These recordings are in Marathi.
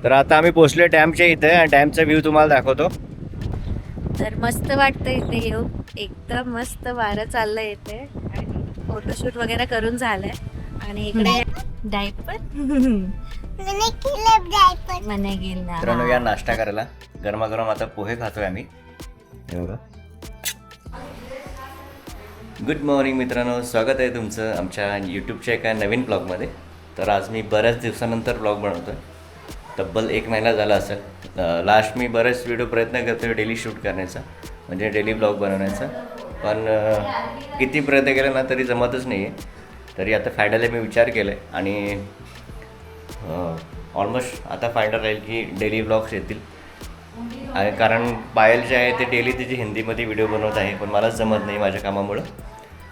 तर आता आम्ही पोहोचले डॅमच्या इथे आणि डॅमचा व्ह्यू तुम्हाला दाखवतो. तर मस्त वाटतं इथे येऊन, एकदम मस्त वारं चाललंय इथे आणि फोटोशूट वगैरे करून झालंय. आणि इकडे डायपर मने गेला. मित्रांनो या नाश्ता करायला गरमागरम आता पोहे खातोय आम्ही. हे बघा. गुड मॉर्निंग मित्रांनो, स्वागत आहे तुमचं आमच्या यूट्यूबच्या एका नवीन ब्लॉगमध्ये. तर आज मी बऱ्याच दिवसानंतर ब्लॉग बनवतो आहे. तब्बल 1 महिना झाला असेल. लास्ट मी बरेच व्हिडिओ प्रयत्न करतो आहे डेली शूट करण्याचा, म्हणजे डेली ब्लॉग बनवण्याचा. पण किती प्रयत्न केला ना तरी जमतच नाही आहे. तरी आता फायनली मी विचार केला आहे आणि ऑलमोस्ट आता फायनल राहील की डेली ब्लॉग्स येतील. आणि कारण पायल जे आहे ते डेली तिची हिंदीमध्ये व्हिडिओ बनवत आहे, पण मलाच जमत नाही माझ्या कामामुळं.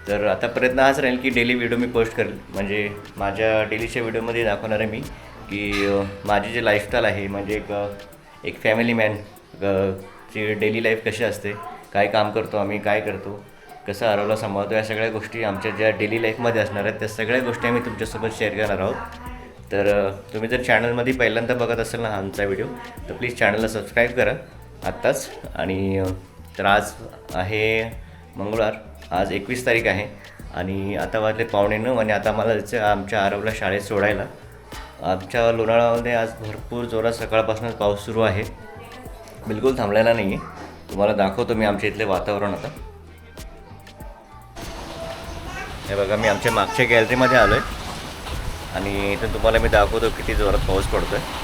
तर आता प्रयत्न हाच राहील की डेली व्हिडिओ मी पोस्ट करेल. म्हणजे माझ्या डेलीच्या व्हिडिओमध्ये दाखवणार आहे मी की माझी जी लाईफस्टाईल आहे, म्हणजे एक फॅमिली मॅन ची डेली लाईफ कशी असते, काय काम करतो आम्ही, काय करतो, कसं आरोला सांभाळतो, या सगळ्या गोष्टी आमच्या ज्या डेली लाईफमध्ये असणार आहेत त्या सगळ्या गोष्टी आम्ही तुमच्यासोबत शेअर करणार आहोत. तर तुम्ही जर चॅनलमध्ये पहिल्यांदा बघत असाल ना आमचा व्हिडिओ, तर प्लीज चॅनलला सबस्क्राईब करा आत्ताच. आणि तर आज आहे मंगळवार, आज 21 तारीख आहे आणि आता वाजले 8:45 आणि आता मला जायचं आमच्या आरवला शाळेत सोडायला. आमच्या लोणावळ्यामध्ये आज भरपूर जोरात सकाळपासूनच पाऊस सुरू आहे, बिलकुल थांबलेला नाही आहे. तुम्हाला दाखवतो मी आमच्या इथले वातावरण आता. हे बघा, मी आमच्या मागच्या गॅलरीमध्ये आलो आहे आणि इथून तुम्हाला मी दाखवतो किती जोरात पाऊस पडतो आहे.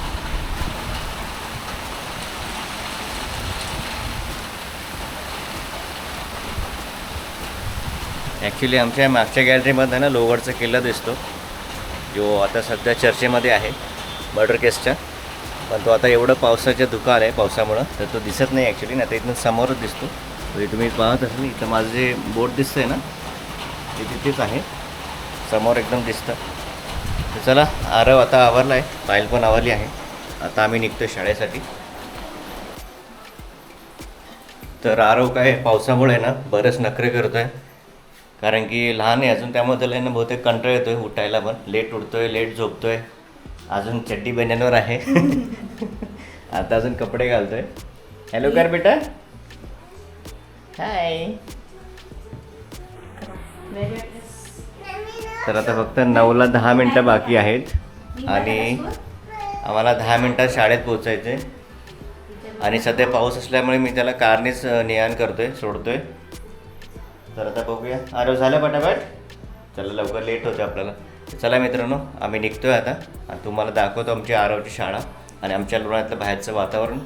ॲक्च्युली आमच्या मागच्या गॅलरीमध्ये ना लोहगडचा किल्ला दिसतो, जो आता सध्या चर्चेमध्ये आहे मर्डर केसच्या. पण तो आता एवढं पावसाच्या धुकं आलं आहे पावसामुळं, तर तो दिसत नाही ॲक्च्युली. नाही तर इथून समोरच दिसतो. तर तुम्ही पाहत असाल इथं माझं जे बोट दिसतं आहे ना, ते तिथेच आहे, समोर एकदम दिसतं. तर चला, आरव आता आवरला आहे, पायल पण आवरली आहे. आता आम्ही निघतो शाळेसाठी. तर आरव काय पावसामुळे ना बरेच नखरे करतो आहे, कारण की लहान आहे अजून, त्यामुळे त्याला ना बहुतेक कंटाळा येतो आहे उठायला. पण लेट उठतो आहे, लेट झोपतो आहे, अजून चड्डी बन्यांवर आहे. आता अजून कपडे घालतो आहे. हॅलो कर बेटा, हाय. तर आता फक्त 9ला 10 मिनटं बाकी आहेत आणि आम्हाला 10 मिनटात शाळेत पोचायचं आहे. आणि सध्या पाऊस असल्यामुळे मी त्याला कारनेच ने-आण करतो आहे, सोडतो आहे. तर आता बघूया. आरव झालं पटापट, चला लवकर लेट होते आपल्याला. चला मित्रांनो, आम्ही निघतो आहे आता आणि तुम्हाला दाखवतो आमची आरवची शाळा आणि आमच्या लोणावळ्यातलं बाहेरचं वातावरण.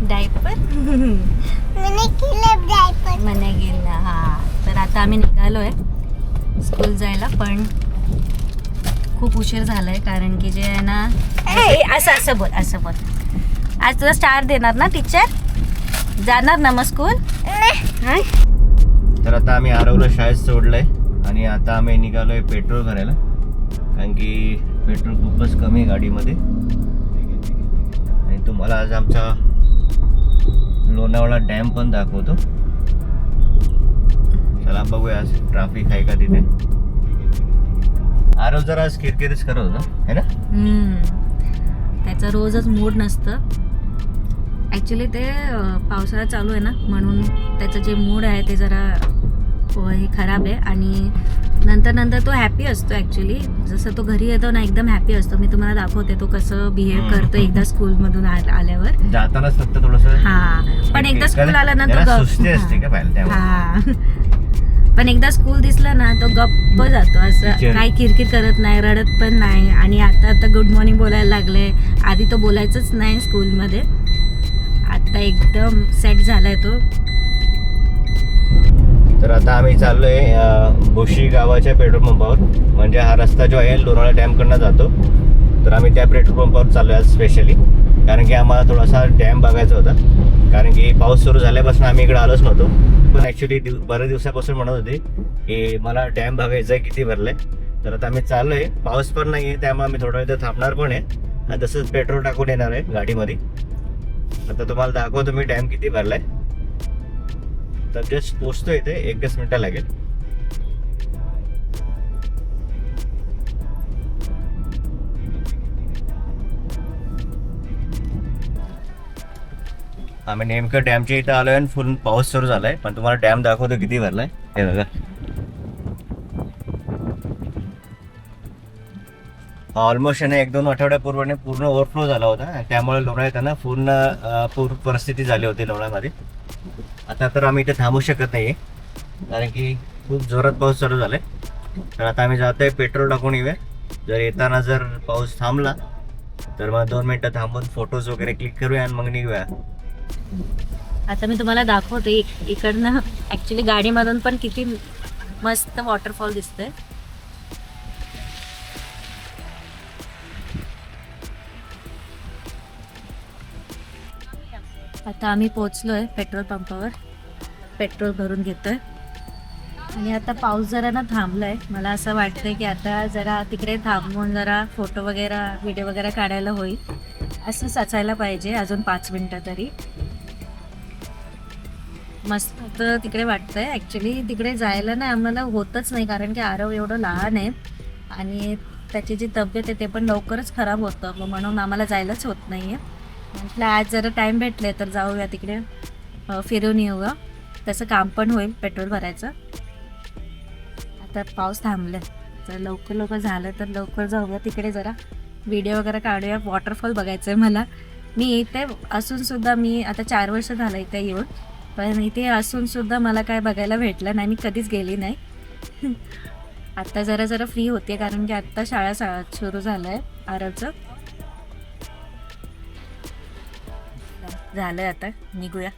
डायपर मने गेला. हा, तर आता आम्ही निघालोय स्कूल जायला, पण खूप उशीर झालाय कारण की जे आहे ना, असं बोल. आज तुला स्टार देणार ना टीचर, जाणार ना मग स्कूल. तर आता आम्ही आरवला शाळेत सोडलंय आणि आता आम्ही निघालोय पेट्रोल भरायला, कारण की पेट्रोल खूपच कमी आहे गाडीमध्ये. आणि तुम्हाला आज आमचा लोणावळा डॅम पण दाखवतो. चला बघूया आज ट्रॅफिक आहे का तिथे. आरव जरा आज किरकिरीच करत होता है ना. त्याचा रोजच मूड नसतं ॲक्च्युली. ते पावसाळा चालू आहे ना, म्हणून त्याचं जे मूड आहे ते जरा हे खराब आहे. आणि नंतर तो हॅपी असतो ॲक्च्युली. जसं तो घरी येतो ना एकदम हॅपी असतो. मी तुम्हाला दाखवते तो कसं बिहेव करतो एकदा स्कूलमधून आल्यावर. जातानाच फक्त थोडंसं, हां, पण एकदा स्कूल आला ना तो सुस्ती असते का पाहिलं त्यामुळे. हां, पण एकदा स्कूल दिसलं ना तो गप्प जातो, असं काही किरकिर करत नाही, रडत पण नाही. आणि आता गुड मॉर्निंग बोलायला लागले. आधी तो बोलायचंच नाही स्कूलमध्ये, आता एकदम सेट झालाय तो. तर आता आम्ही चाललोय भोशी गावाच्या पेट्रोल पंपावर. म्हणजे हा रस्ता जो आहे लोणावळा डॅमकडनं जातो, तर आम्ही त्या पेट्रोल पंपावर चाललोय आज स्पेशली, कारण की आम्हाला थोडासा डॅम बघायचा होता. कारण की पाऊस सुरू झाल्यापासून आम्ही इकडे आलोच नव्हतो. पण ॲक्च्युली बऱ्याच दिवसापासून म्हणत होते की मला डॅम बघायचा आहे, किती भरलाय. तर आता आम्ही चाललोय, पाऊस पण नाही आहे, त्यामुळे आम्ही थोडा वेळ थांबणार पण आहे आणि तसंच पेट्रोल टाकून येणार आहे गाडीमध्ये. आता तुम्हाला दाखवतो मी डॅम किती भरलाय. तर जस्ट पोचतो इथे, 1-2 मिनटं लागेल. आम्ही नेमकं डॅमच्या इथं आलोय आणि फुल पाऊस सुरू झालाय, पण तुम्हाला डॅम दाखवतो किती भरलाय. हे बघा, ऑलमोस्ट याने 1-2 आठवड्यापूर्वीने पूर्ण ओव्हरफ्लो झाला होता आणि त्यामुळे लोणावळ्यात त्यांना पूर्ण परिस्थिती झाली होती लोणावळ्यामध्ये. आता तर आम्ही इथे थांबू शकत नाही कारण की खूप जोरात पाऊस चालू झालाय. तर आता आम्ही जातोय पेट्रोल टाकून येऊया. जर येताना जर पाऊस थांबला तर मग 2 मिनटं थांबून फोटोज वगैरे क्लिक करूया आणि मग निघूया. आता मी तुम्हाला दाखवते इकडनं ॲक्च्युली गाडीमधून पण किती मस्त वॉटरफॉल दिसतंय. आता आम्ही पोचलोय पेट्रोल पंपावर, पेट्रोल भरून घेतोय आणि आता पाऊस जरा ना थांबलाय. मला असं वाटतंय की आता जरा तिकडे थांबून जरा फोटो वगैरे व्हिडिओ वगैरे काढायला होईल. असं साचायला पाहिजे अजून 5 मिनटं तरी. मस्त तिकडे वाटतंय. ॲक्च्युली तिकडे जायला नाही आम्हाला होतच नाही कारण की आरव एवढं लहान आहे आणि त्याची जी तब्येत आहे ते पण लवकरच खराब होतं, मग म्हणून आम्हाला जायलाच होत नाही आहे. म्हटलं आज जरा टाईम भेटले तर जाऊया तिकडे, फिरून येऊया. तसं काम पण होईल पेट्रोल भरायचं. आता पाऊस थांबलं तर लवकर झालं तर लवकर जाऊया तिकडे, जरा व्हिडिओ वगैरे काढूया. वॉटरफॉल बघायचं आहे मला. मी इथे असूनसुद्धा, मी आता 4 वर्ष झालं इथे येऊन, पण इथे असूनसुद्धा मला काय बघायला भेटलं नाही. मी कधीच गेली नाही. आत्ता जरा फ्री होते कारण की आत्ता शाळा सुरू झालं आहे आरवचं. झालं आता निघूया.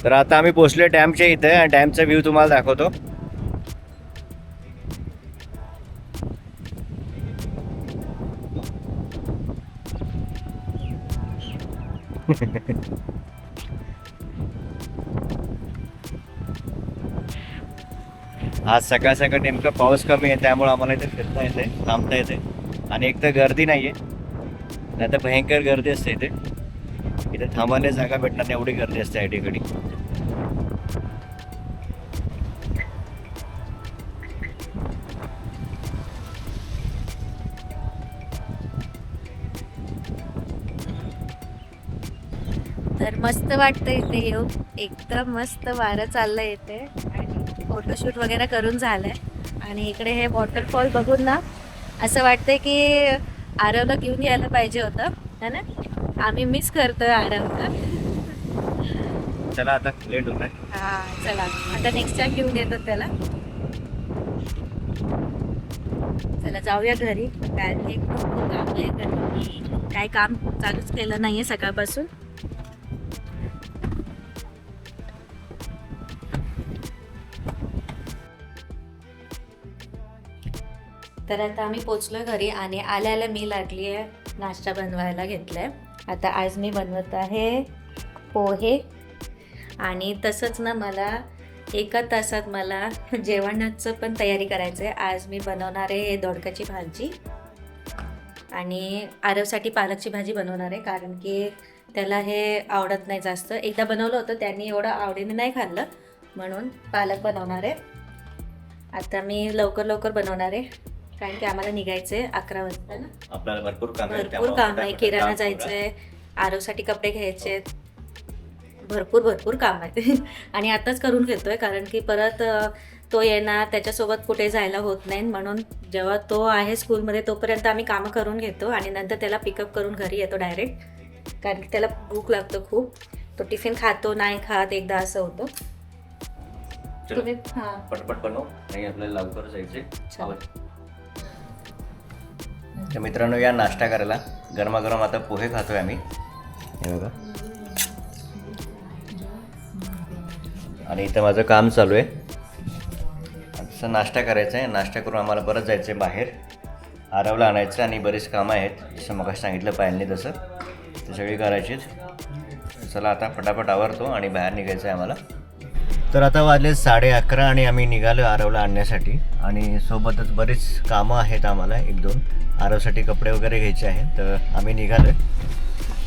तर आता आम्ही पोहोचले डॅमच्या इथे आणि डॅमचा व्ह्यू तुम्हाला दाखवतो. आज सकाळ सकाळ नेमकं पाऊस कमी आहे त्यामुळे आम्हाला इथे फिरता येते, थांबता येते आणि एक तर गर्दी नाहीये, नाही तर भयंकर गर्दी असते इथे. इथे थांबायला जागा भेटणार नाही एवढी गर्दी असते या ठिकाणी. तर मस्त वाटतं इथे येऊन, एकदम मस्त वारं चाललंय इथे आणि फोटोशूट वगैरे करून झालंय. आणि इकडे हे वॉटरफॉल बघून ना असं वाटतंय की आरवला घेऊन यायला पाहिजे होतं, है ना. आम्ही मिस करतोय आरवला. चला आता लेट होत आहे. हा चला आता नेक्स्ट टाइम घेऊन येतो त्याला. चला जाऊया घरी, कारण एक काम आहे घरी, काही काम चालूच केलं नाहीये सकाळपासून. तर आता आम्ही पोचलोय घरी आणि आल्या मी लागली आहे नाश्ता बनवायला घेतलाय. आता आज मी बनवत आहे पोहे आणि तसंच ना मला 1 तासात मला जेवणाचं पण तयारी करायचं आहे. आज मी बनवणार आहे दोडक्याची भाजी आणि आरवसाठी पालकची भाजी बनवणार आहे, कारण की त्याला हे आवडत नाही जास्त. एकदा बनवलं होतं त्यांनी एवढं आवडीने नाही खाल्लं, म्हणून पालक बनवणार आहे. आता मी लवकर बनवणार आहे कारण की आम्हाला निघायचं आहे 11 वाजता ना. आपल्याला भरपूर काम आहे, किराणा जायचं आहे, आरवसाठी कपडे घ्यायचे, भरपूर काम आहे. आणि आताच करून घेतोय कारण की परत तो येणार, त्याच्यासोबत कुठे जायला होत नाही, म्हणून जेव्हा तो आहे स्कूलमध्ये तोपर्यंत आम्ही कामं करून घेतो आणि नंतर त्याला पिकअप करून घरी येतो डायरेक्ट, कारण की त्याला भूक लागतो खूप. तो टिफिन खातो नाही खात, एकदा असं होतं. तुम्ही हां पटपट बनव, नाही आपल्याला लवकर जायचे. तर मित्रांनो या नाश्ता करायला गरमागरम आता पोहे खातोय आम्ही, हे बघा. आणि इथं माझं काम चालू आहे. असं नाश्ता करायचा आहे, नाश्ता करून आम्हाला परत जायचं आहे बाहेर, आरवला आणायचं आणि बरीच कामं आहेत, जसं मग सांगितलं पाहिजे तसं ते सगळी करायचीच. चला आता फटाफट आवरतो आणि बाहेर निघायचं आहे आम्हाला. तर आता वाजले 11:30 आणि आम्ही निघालो आरवला आणण्यासाठी आणि सोबतच बरीच कामं आहेत आम्हाला 1-2 आरवसाठी कपडे वगैरे घ्यायचे आहेत. तर आम्ही निघालो.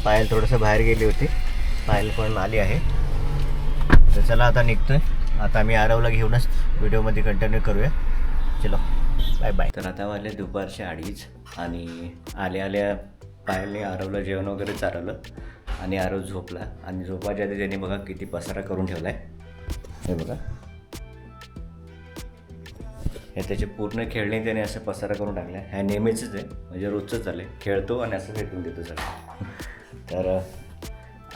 पायल थोडंसं बाहेर गेली होती, पायल पण आली आहे. तर चला आता निघतोय. आता आम्ही आरवला घेऊनच व्हिडिओमध्ये कंटिन्यू करूया. चलो बाय बाय. तर आता वाजले दुपारचे 2:30 आणि आल्या पायलने आरवला जेवण वगैरे चालवलं आणि आरव झोपला आणि झोपाच्या आधी त्याने बघा किती पसारा करून ठेवला आहे. हे बघा, हे त्याचे पूर्ण खेळणे त्याने असं पसारा करून टाकला आहे. ह्या नेहमीचंच आहे, म्हणजे रोजचं चाललं आहे, खेळतो आणि असं फेकून देतो सगळं. तर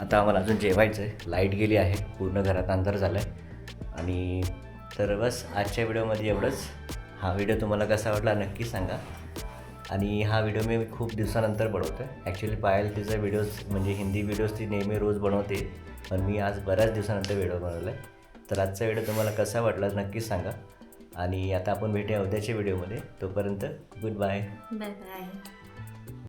आता आम्हाला अजून जेवायचं आहे. लाईट गेली आहे, पूर्ण घरात अंधार झाला आहे. आणि तर बस आजच्या व्हिडिओमध्ये एवढंच. हा व्हिडिओ तुम्हाला कसा वाटला नक्की सांगा. आणि हा व्हिडिओ मी खूप दिवसानंतर बनवतो आहे. ॲक्च्युली पायल तिचा व्हिडिओज म्हणजे हिंदी व्हिडिओज ती नेहमी रोज बनवते, पण मी आज बऱ्याच दिवसानंतर व्हिडिओ बनवला आहे. तर आजचा व्हिडिओ तुम्हाला कसा वाटला नक्कीच सांगा. आणि आता आपण भेटूया उद्याच्या व्हिडिओमध्ये. तोपर्यंत गुड बाय. Bye bye.